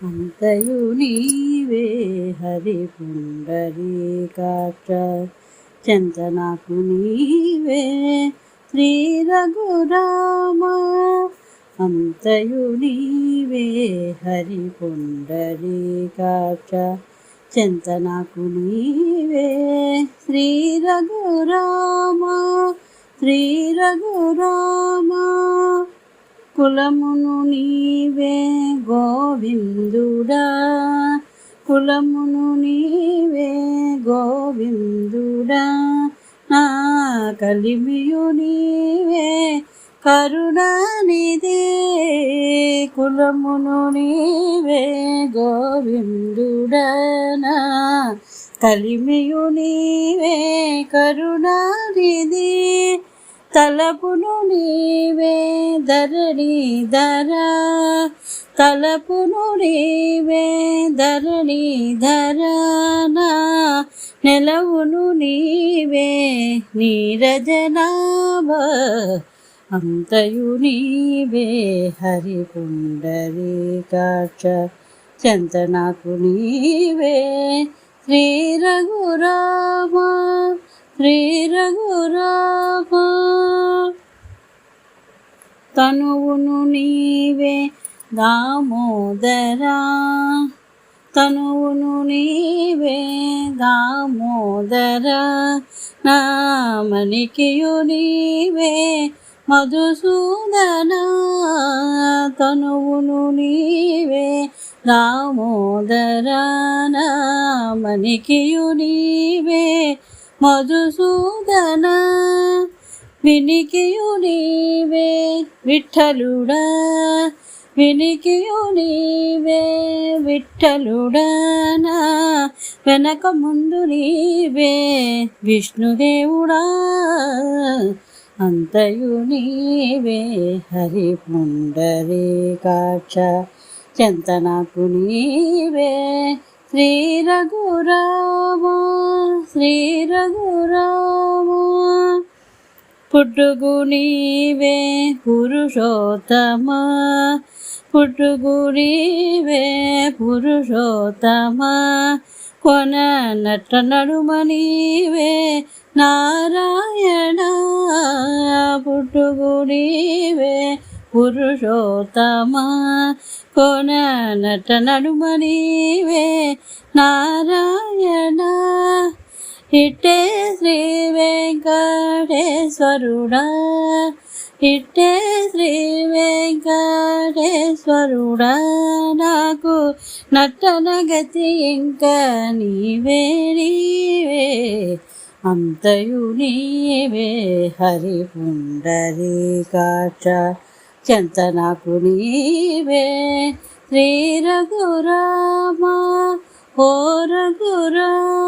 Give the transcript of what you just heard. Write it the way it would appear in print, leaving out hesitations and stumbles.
అంతయు నీవే హరి పుండరీకాక్ష చెంత నాకు నీవే శ్రీ రఘురామ అంతయు నీవే హరి పుండరీకాక్ష చెంత నాకు నీవే శ్రీ రఘురామ శ్రీ రఘురామ కులమును నీవే గోవిందుడా కులమును నీవే గోవిందుడా నా కలిమియు నీవే కరుణానిధి కులమును నీవే గోవిందుడా నా కలిమియు నీవే కరుణానిధి తలపును నీవే ధరణీధర తలపును నీవే ధరణీధర నా నెలవును నీవే నీరజనాభ అంతయు నీవే హరి పుండరీకాక్ష చెంత నాకు నీవే శ్రీ రఘురామ శ్రీ రఘురామ తనువును నీవే దామోదరా తనువును నీవే దామోదరా నామనికియు నీవే మధుసూదన తనువును నీవే దామోదరా నామనికియు నీవే మధుసూదన వినికియు నీవే విఠలుడా వినికియు నీవే విఠలుడా నా వెనక ముందు నీవే విష్ణుదేవుడా అంతయు నీవే హరి పుండరీకాక్ష చెంత నాకు నీవే శ్రీ రఘురామ శ్రీ రఘురామ పుట్టుగు నీవే పురుషోత్తమ పుట్టుగు నీవే పురుషోత్తమ కొన నట్ట నడుమ నీవే నారాయణ పుట్టుగు నీవే పురుషోత్తమ కొన నట నడుమ నీవే నారాయణ ఇట్టే శ్రీ వెంకటేశ్వరుడా ఇట్టే శ్రీ వెంకటేశ్వరుడా నాకు నట్టన గతి ఇంకా నీవే నీవే అంతయు నీవే హరి పుండరీకాక్ష చెంత నాకు నీవే శ్రీ రఘురామ ఓ రఘురామ